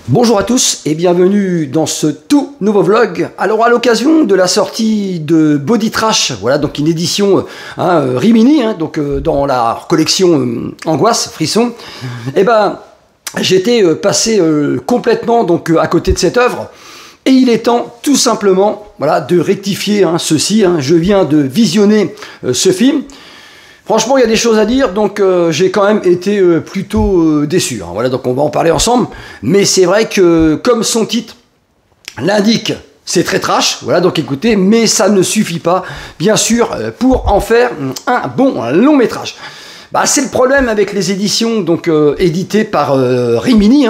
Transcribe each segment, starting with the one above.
Bonjour à tous et bienvenue dans ce tout nouveau vlog. Alors à l'occasion de la sortie de Body Trash, voilà donc une édition Rimini, donc dans la collection Angoisse, Frisson, et ben j'étais passé complètement donc à côté de cette œuvre. Et il est temps tout simplement voilà, de rectifier ceci. Je viens de visionner ce film. Franchement, il y a des choses à dire, donc j'ai quand même été plutôt déçu. Voilà, donc on va en parler ensemble. Mais c'est vrai que, comme son titre l'indique, c'est très trash. Voilà, donc écoutez, mais ça ne suffit pas, bien sûr, pour en faire un bon long métrage. Bah, c'est le problème avec les éditions donc éditées par Rimini.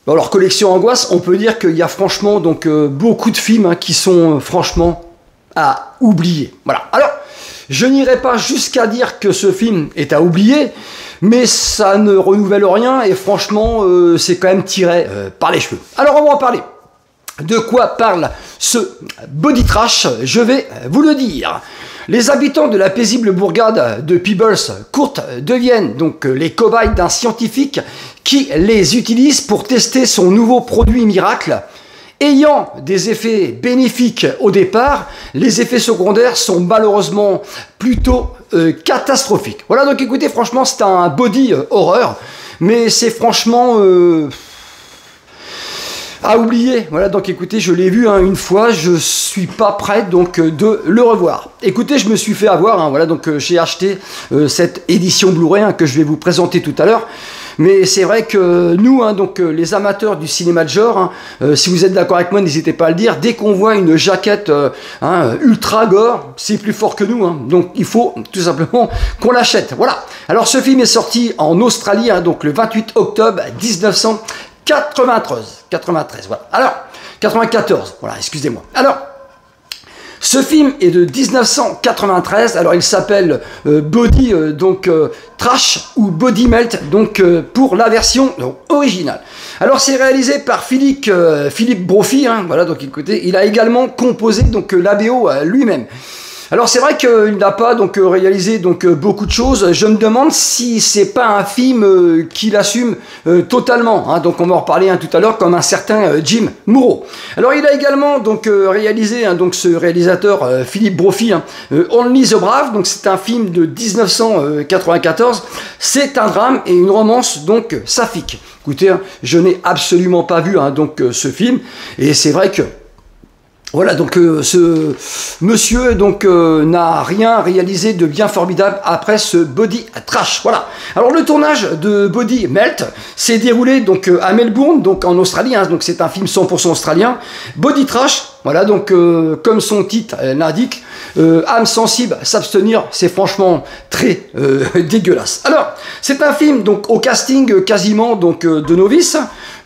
Dans leur collection Angoisse, on peut dire qu'il y a franchement donc beaucoup de films qui sont franchement à oublier. Voilà. Alors. Je n'irai pas jusqu'à dire que ce film est à oublier, mais ça ne renouvelle rien et franchement, c'est quand même tiré par les cheveux. Alors on va en parler. De quoi parle ce Body Trash? Je vais vous le dire. Les habitants de la paisible bourgade de Peebles Court deviennent donc les cobayes d'un scientifique qui les utilise pour tester son nouveau produit miracle. Ayant des effets bénéfiques au départ, les effets secondaires sont malheureusement plutôt catastrophiques. Voilà, donc écoutez, franchement, c'est un body horreur, mais c'est franchement à oublier. Voilà, donc écoutez, je l'ai vu une fois, je suis pas prêt donc de le revoir. Écoutez, je me suis fait avoir, voilà, donc j'ai acheté cette édition Blu-ray que je vais vous présenter tout à l'heure. Mais c'est vrai que nous, donc les amateurs du cinéma de genre, si vous êtes d'accord avec moi, n'hésitez pas à le dire. Dès qu'on voit une jaquette ultra gore, c'est plus fort que nous. Donc il faut tout simplement qu'on l'achète. Voilà. Alors ce film est sorti en Australie, donc le 28 octobre 1993. Voilà. Alors 94. Voilà. Excusez-moi. Alors. Ce film est de 1993, alors il s'appelle Body Trash ou Body Melt donc pour la version originale. Alors c'est réalisé par Philippe Brophy, voilà donc écoutez, il a également composé donc la BO lui-même. Alors c'est vrai qu'il n'a pas donc réalisé donc beaucoup de choses. Je me demande si c'est pas un film qu'il assume totalement. Donc on va en reparler tout à l'heure, comme un certain Jim Muro. Alors il a également donc réalisé donc ce réalisateur Philippe Brophy, Only the Brave. Donc c'est un film de 1994. C'est un drame et une romance donc saphique. Écoutez, je n'ai absolument pas vu donc ce film et c'est vrai que voilà, donc ce monsieur donc n'a rien réalisé de bien formidable après ce Body Trash. Voilà. Alors le tournage de Body Melt s'est déroulé donc à Melbourne, donc en Australie. Donc c'est un film 100% australien. Body Trash, voilà donc comme son titre l'indique, âme sensible, s'abstenir, c'est franchement très dégueulasse. Alors c'est un film donc au casting quasiment donc de novices.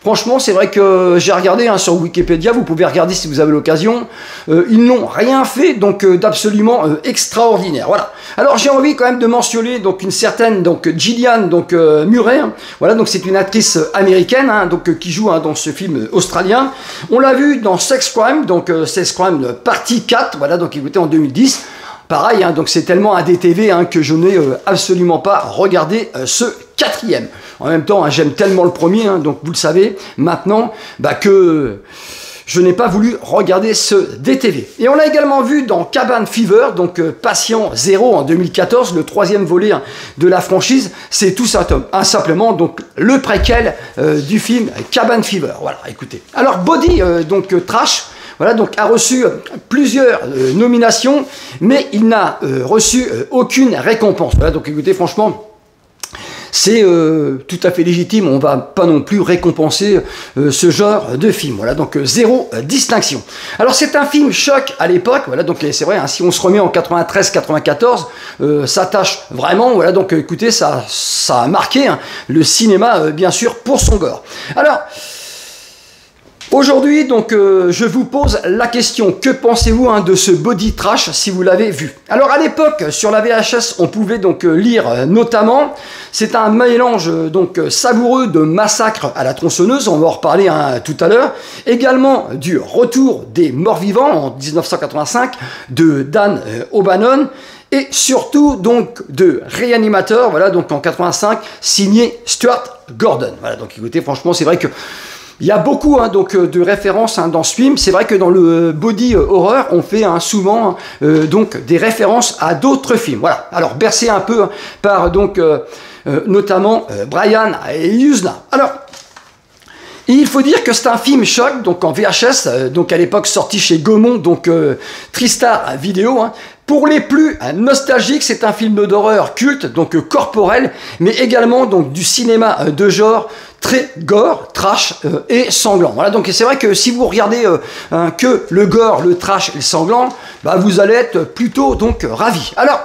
Franchement, c'est vrai que j'ai regardé sur Wikipédia, vous pouvez regarder si vous avez l'occasion. Ils n'ont rien fait donc d'absolument extraordinaire. Voilà. Alors j'ai envie quand même de mentionner donc une certaine donc Gillian donc Murray. Voilà, donc c'est une actrice américaine donc qui joue dans ce film australien. On l'a vu dans Sex Crime, donc Sex Crime partie 4. Voilà, donc écoutez en 2010. Pareil, donc c'est tellement un DTV que je n'ai absolument pas regardé ce quatrième. En même temps, j'aime tellement le premier, donc vous le savez maintenant, que je n'ai pas voulu regarder ce DTV. Et on l'a également vu dans Cabin Fever, donc Patient Zéro en 2014, le troisième volet de la franchise. C'est tout simplement donc le préquel du film Cabin Fever. Voilà, écoutez. Alors Body donc Trash. Voilà, donc a reçu plusieurs nominations, mais il n'a reçu aucune récompense. Voilà, donc écoutez, franchement, c'est tout à fait légitime. On ne va pas non plus récompenser ce genre de film. Voilà, donc zéro distinction. Alors c'est un film choc à l'époque. Voilà, donc c'est vrai. Si on se remet en 93-94, ça tâche vraiment. Voilà, donc écoutez, ça a marqué le cinéma, bien sûr, pour son gore. Alors. Aujourd'hui, donc, je vous pose la question, que pensez-vous de ce Body Trash si vous l'avez vu? Alors à l'époque, sur la VHS, on pouvait donc lire notamment, c'est un mélange donc savoureux de Massacre à la tronçonneuse, on va en reparler tout à l'heure, également du Retour des morts vivants en 1985 de Dan O'Bannon, et surtout donc de Réanimateur, voilà, donc en 85, signé Stuart Gordon. Voilà, donc écoutez, franchement, c'est vrai que Il y a beaucoup donc de références dans ce film. C'est vrai que dans le body horror, on fait souvent donc des références à d'autres films. Voilà. Alors bercé un peu par donc notamment Brian Yuzna. Alors il faut dire que c'est un film choc, donc en VHS, donc à l'époque sorti chez Gaumont, donc Tristar Vidéo. Pour les plus nostalgiques, c'est un film d'horreur culte, donc corporel, mais également donc du cinéma de genre très gore, trash et sanglant. Voilà, donc c'est vrai que si vous regardez que le gore, le trash et le sanglant, bah, vous allez être plutôt donc ravis. Alors,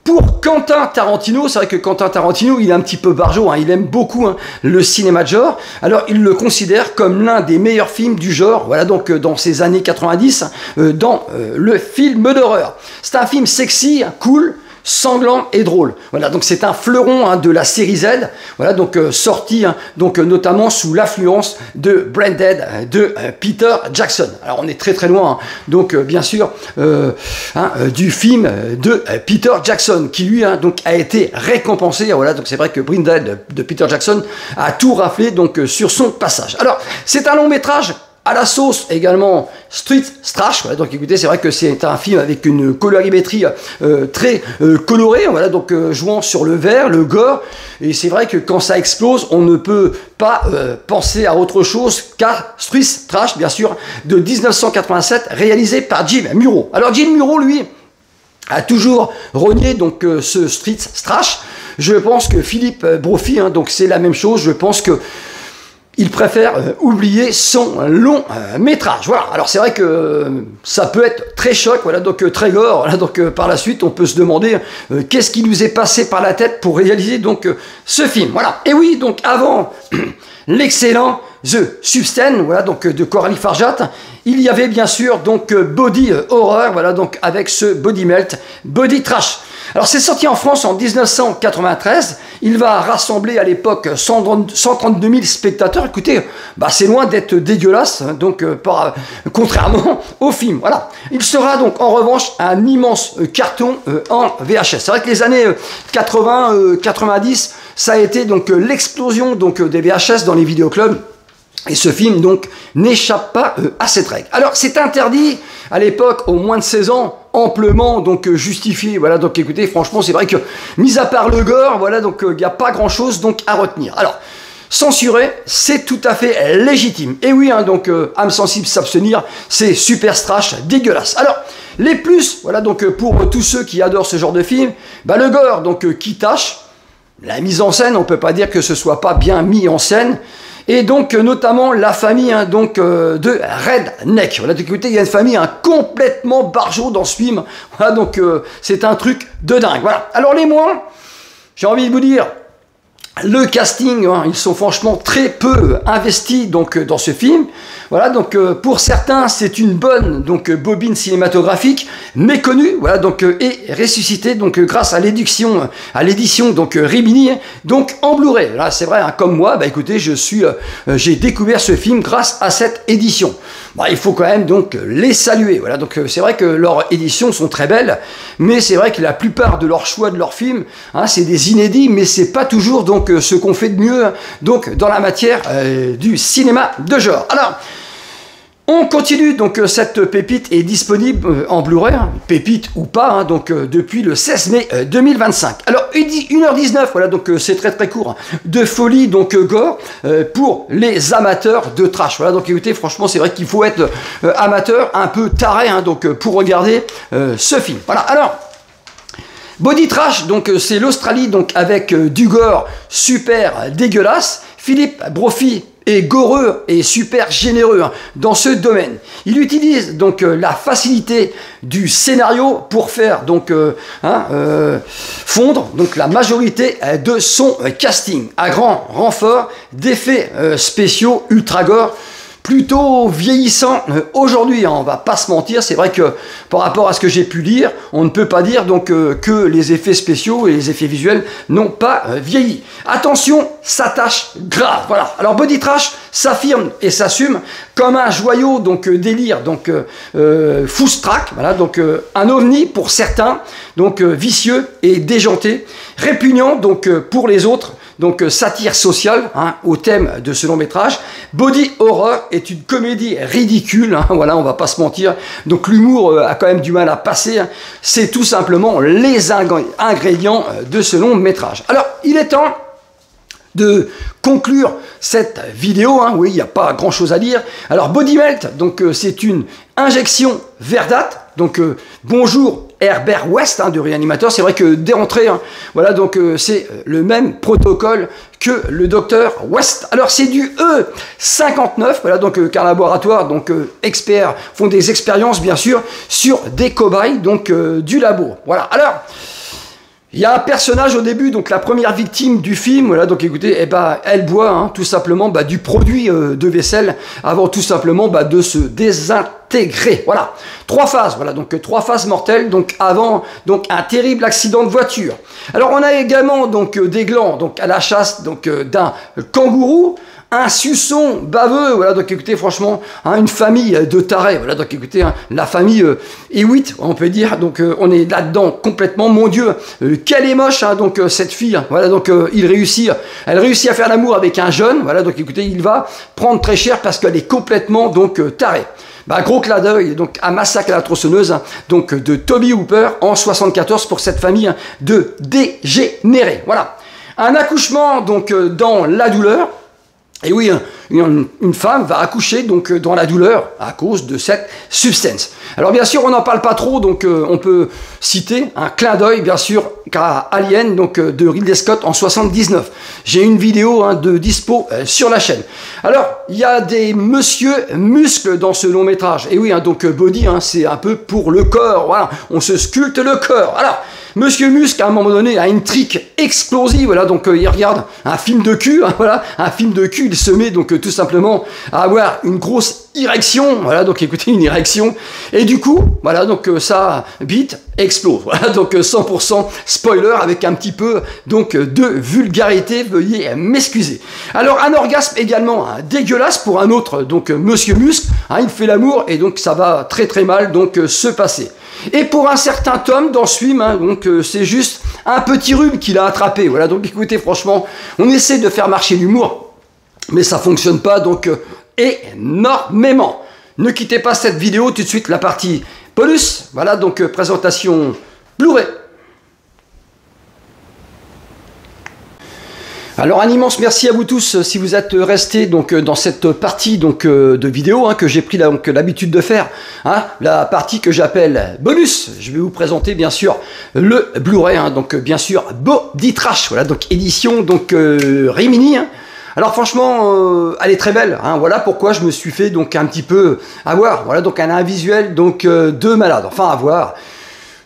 pour Quentin Tarantino, c'est vrai que Quentin Tarantino, il est un petit peu barjot, il aime beaucoup le cinéma de genre. Alors, il le considère comme l'un des meilleurs films du genre, voilà, donc dans ces années 90, dans le film d'horreur. C'est un film sexy, cool, sanglant et drôle. Voilà, donc c'est un fleuron de la série Z, voilà, donc sorti donc notamment sous l'influence de Branded de Peter Jackson. Alors on est très très loin, donc bien sûr du film de Peter Jackson qui lui donc a été récompensé. Voilà, donc c'est vrai que Branded de Peter Jackson a tout raflé donc sur son passage. Alors c'est un long métrage à la sauce également street trash. Voilà, donc écoutez, c'est vrai que c'est un film avec une colorimétrie très colorée, voilà, donc jouant sur le vert, le gore, et c'est vrai que quand ça explose, on ne peut pas penser à autre chose qu'à street trash, bien sûr, de 1987, réalisé par Jim Muro. Alors Jim Muro, lui, a toujours renié donc ce street trash. Je pense que Philippe Brophy, donc c'est la même chose. Je pense que il préfère oublier son long métrage. Voilà. Alors c'est vrai que ça peut être très choc, voilà, donc très gore. Voilà, donc par la suite, on peut se demander qu'est-ce qui nous est passé par la tête pour réaliser donc ce film. Voilà. Et oui, donc avant l'excellent The Substance, voilà, donc de Coralie Farjat, il y avait bien sûr donc Body Horror, voilà, donc avec ce Body Melt, Body Trash. Alors c'est sorti en France en 1993, il va rassembler à l'époque 132 000 spectateurs. Écoutez, bah, c'est loin d'être dégueulasse, donc contrairement au film. Voilà. Il sera donc en revanche un immense carton en VHS. C'est vrai que les années 80-90, ça a été donc l'explosion donc des VHS dans les vidéoclubs. Et ce film, donc, n'échappe pas à cette règle. Alors, c'est interdit, à l'époque, aux moins de 16 ans, amplement, donc, justifié. Voilà, donc, écoutez, franchement, c'est vrai que, mis à part le gore, voilà, donc, il n'y a pas grand-chose, donc, à retenir. Alors, censurer, c'est tout à fait légitime. Et oui, donc, âme sensible, s'abstenir, c'est super trash, dégueulasse. Alors, les plus, voilà, donc, pour tous ceux qui adorent ce genre de film, bah, le gore, donc, qui tâche, la mise en scène, on peut pas dire que ce soit pas bien mis en scène, et donc notamment la famille donc de Redneck. Voilà, écoutez, il y a une famille complètement barjot dans ce film. Voilà, donc c'est un truc de dingue. Voilà. Alors les moins, j'ai envie de vous dire, le casting, ils sont franchement très peu investis donc dans ce film. Voilà, donc pour certains, c'est une bonne donc bobine cinématographique méconnue, voilà, donc et ressuscitée donc grâce à l'édition donc Rimini, donc en Blu-ray. Là, c'est vrai, comme moi, bah écoutez, j'ai découvert ce film grâce à cette édition. Bah, il faut quand même donc les saluer. Voilà, donc c'est vrai que leurs éditions sont très belles, mais c'est vrai que la plupart de leurs choix de leurs films, c'est des inédits, mais c'est pas toujours donc ce qu'on fait de mieux donc dans la matière du cinéma de genre. Alors, on continue, donc cette pépite est disponible en Blu-ray, pépite ou pas, donc depuis le 16 mai 2025. Alors 1h19, voilà, donc c'est très très court, de folie donc gore pour les amateurs de trash. Voilà, donc écoutez, franchement c'est vrai qu'il faut être amateur, un peu taré, donc pour regarder ce film. Voilà, alors Body Trash, donc c'est l'Australie, donc avec du gore super dégueulasse. Philippe Brophy est goreux et super généreux dans ce domaine. Il utilise donc la facilité du scénario pour faire donc fondre donc la majorité de son casting à grand renfort d'effets spéciaux ultra gore, plutôt vieillissant aujourd'hui, on va pas se mentir. C'est vrai que par rapport à ce que j'ai pu lire, on ne peut pas dire donc que les effets spéciaux et les effets visuels n'ont pas vieilli. Attention, ça tâche grave. Voilà. Alors Body Trash s'affirme et s'assume comme un joyau donc délire donc foustraque. Voilà, donc un ovni pour certains, donc vicieux et déjanté, répugnant donc pour les autres. donc satire sociale au thème de ce long métrage. Body Horror est une comédie ridicule, voilà, on va pas se mentir. Donc l'humour a quand même du mal à passer. C'est tout simplement les ingrédients de ce long métrage. Alors, il est temps de conclure cette vidéo, oui, il n'y a pas grand chose à dire. Alors Body Melt, donc c'est une injection verdâtre, donc bonjour Herbert West de Réanimateur. C'est vrai que dès entrée, voilà, donc c'est le même protocole que le docteur West. Alors c'est du E59, voilà, donc qu'un laboratoire, donc experts font des expériences bien sûr sur des cobayes, donc du labo. Voilà. Alors il y a un personnage au début, donc la première victime du film, voilà, donc écoutez, eh ben, elle boit tout simplement du produit de vaisselle avant tout simplement de se désintégrer. Voilà, 3 phases, voilà, donc 3 phases mortelles, donc avant donc un terrible accident de voiture. Alors on a également donc des glands, donc à la chasse donc d'un kangourou. Un suçon baveux, voilà, donc écoutez, franchement, une famille de tarés, voilà, donc écoutez, la famille Hewitt, on peut dire, donc on est là-dedans complètement, mon Dieu, qu'elle est moche, donc cette fille, voilà, donc elle réussit à faire l'amour avec un jeune, voilà, donc écoutez, il va prendre très cher parce qu'elle est complètement, donc, tarée. Gros clin d'œil donc à Massacre à la tronçonneuse, donc de Toby Hooper en 74 pour cette famille de dégénérés, voilà. Un accouchement, donc, dans la douleur. Et oui, une femme va accoucher donc dans la douleur à cause de cette substance. Alors bien sûr, on n'en parle pas trop, donc on peut citer un clin d'œil bien sûr à Alien, donc de Ridley Scott en 79. J'ai une vidéo de dispo sur la chaîne. Alors, il y a des monsieur muscles dans ce long métrage. Et oui, donc body, c'est un peu pour le corps. Voilà, on se sculpte le corps. Alors, Monsieur Muscle, à un moment donné, a une trick explosive, voilà, donc il regarde un film de cul, voilà, un film de cul, il se met donc tout simplement à avoir une grosse érection, voilà, donc écoutez, une érection, et du coup, voilà, donc sa bite explose, voilà, donc 100% spoiler avec un petit peu donc de vulgarité, veuillez m'excuser. Alors un orgasme également dégueulasse pour un autre, donc Monsieur Muscle, il fait l'amour et donc ça va très très mal donc se passer. Et pour un certain Tom dans ce film, donc c'est juste un petit rhume qu'il a attrapé. Voilà, donc écoutez, franchement, on essaie de faire marcher l'humour, mais ça fonctionne pas donc énormément. Ne quittez pas cette vidéo, tout de suite la partie bonus. Voilà, donc présentation Blu-ray. Alors un immense merci à vous tous si vous êtes restés donc dans cette partie donc de vidéo que j'ai pris donc l'habitude de faire, la partie que j'appelle bonus. Je vais vous présenter bien sûr le Blu-ray, donc bien sûr Body Trash, voilà, donc édition donc Rimini. Alors franchement, elle est très belle. Voilà pourquoi je me suis fait donc un petit peu avoir. Voilà, donc elle a un visuel donc de malade. Enfin à voir.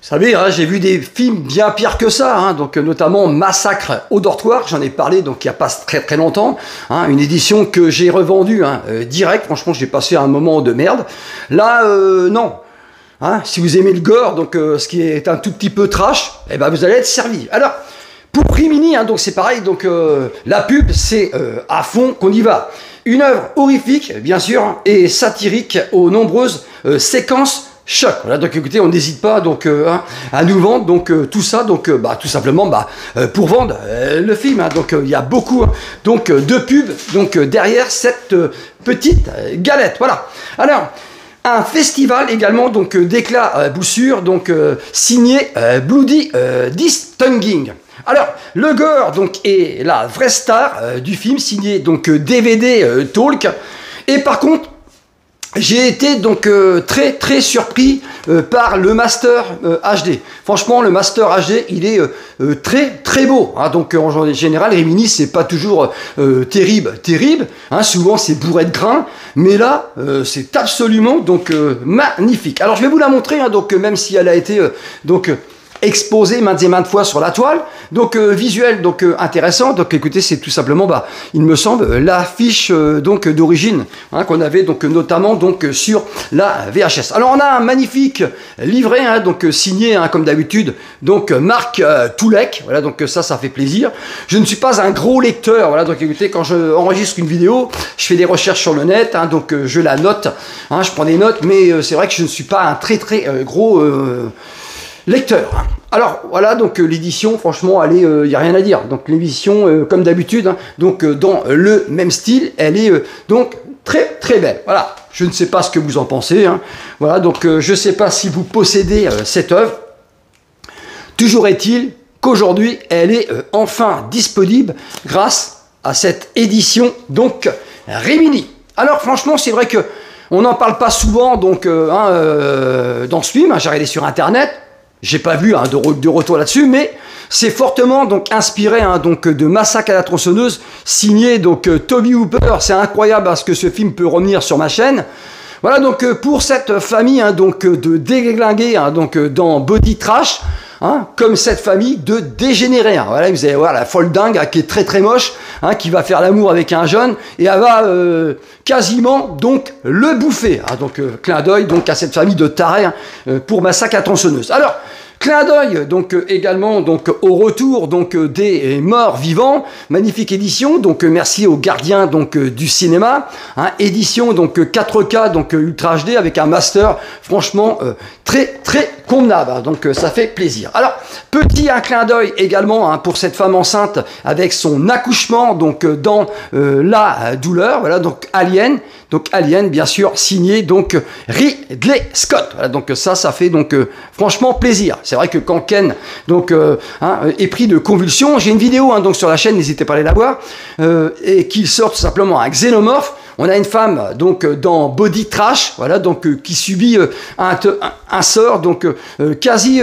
Vous savez, j'ai vu des films bien pires que ça, donc notamment Massacre au dortoir, j'en ai parlé donc il n'y a pas très très longtemps, une édition que j'ai revendue direct, franchement j'ai passé un moment de merde. Là, non. Si vous aimez le gore, donc ce qui est un tout petit peu trash, eh ben, vous allez être servi. Alors, pour Rimini, donc c'est pareil, donc la pub, c'est à fond qu'on y va. Une œuvre horrifique, bien sûr, et satirique aux nombreuses séquences choc. Voilà, donc écoutez, on n'hésite pas donc à nous vendre donc tout ça donc tout simplement pour vendre le film. Donc il y a beaucoup donc de pubs donc derrière cette petite galette. Voilà. Alors un festival également donc d'éclat boussure donc signé Bloody Disgusting. Alors, le gore donc est la vraie star du film, signé donc DVD Talk. Et par contre, j'ai été donc très très surpris par le Master HD. Franchement, le Master HD, il est très très beau. Donc en général, Rimini, c'est pas toujours terrible. Souvent, c'est bourré de grains. Mais là, c'est absolument donc magnifique. Alors, je vais vous la montrer. Donc même si elle a été exposé maintes et maintes fois sur la toile, donc visuel donc intéressant. Donc écoutez, c'est tout simplement il me semble l'affiche donc d'origine qu'on avait donc notamment donc sur la VHS. Alors on a un magnifique livret donc signé comme d'habitude donc Marc Toulek. Voilà, donc ça fait plaisir. Je ne suis pas un gros lecteur, voilà, donc écoutez, quand je enregistre une vidéo, je fais des recherches sur le net, donc je la note, je prends des notes, mais c'est vrai que je ne suis pas un très très gros lecteur. Hein. Alors voilà, donc l'édition, franchement, elle est, y a rien à dire. Donc l'édition, comme d'habitude, hein, donc dans le même style, elle est donc très belle. Voilà, je ne sais pas ce que vous en pensez. Hein. Voilà, donc je ne sais pas si vous possédez cette œuvre. Toujours est-il qu'aujourd'hui, elle est enfin disponible grâce à cette édition donc Rimini. Alors franchement, c'est vrai que on n'en parle pas souvent donc dans ce film. Hein, j'ai regardé sur internet. J'ai pas vu hein, de retour là-dessus, mais c'est fortement donc inspiré hein, donc de Massacre à la tronçonneuse, signé donc Toby Hooper. C'est incroyable parce que ce film peut revenir sur ma chaîne. Voilà donc pour cette famille hein, donc de déglingués hein, donc dans Body Trash. Hein, comme cette famille de dégénérés. Hein. Voilà, vous allez voir la folle dingue hein, qui est très moche, hein, qui va faire l'amour avec un jeune et elle va quasiment donc le bouffer. Hein. Donc clin d'œil donc à cette famille de tarés hein, pour Massacre à la tronçonneuse. Alors clin d'œil donc également donc au retour donc des morts vivants, magnifique édition donc merci aux gardiens donc du cinéma, hein, édition donc 4K donc Ultra HD avec un master franchement très convenable, hein, donc ça fait plaisir. Alors petit clin d'œil également hein, pour cette femme enceinte avec son accouchement donc dans la douleur, voilà donc Alien bien sûr signé donc Ridley Scott. Voilà, donc ça fait donc franchement plaisir. C'est vrai que quand Ken donc est pris de convulsions, j'ai une vidéo hein, donc sur la chaîne, n'hésitez pas à aller la voir, et qu'il sort tout simplement un xénomorphe. On a une femme donc dans Body Trash, voilà donc qui subit un sort donc quasi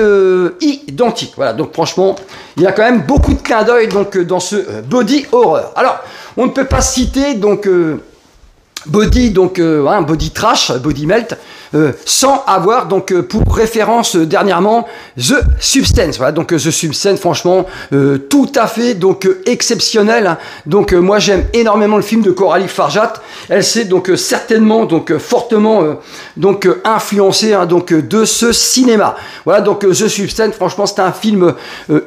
identique. Voilà donc franchement, il y a quand même beaucoup de clins d'œil donc dans ce Body Horror. Alors on ne peut pas citer donc Body donc Body Trash, Body Melt, sans avoir donc pour référence dernièrement The Substance. Voilà donc The Substance, franchement tout à fait donc exceptionnel. Hein. Donc moi j'aime énormément le film de Coralie Farjat. Elle s'est donc certainement donc fortement donc influencée hein, donc de ce cinéma. Voilà donc The Substance, franchement c'est un film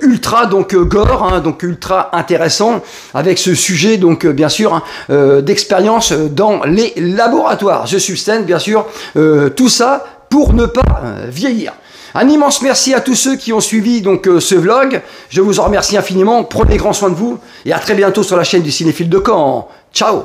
ultra donc gore, hein, donc ultra intéressant avec ce sujet donc bien sûr hein, d'expérience dans les laboratoires. The Substance bien sûr. Tout ça pour ne pas vieillir. Un immense merci à tous ceux qui ont suivi donc ce vlog. Je vous en remercie infiniment. Prenez grand soin de vous et à très bientôt sur la chaîne du Cinéphile de Caen. Ciao.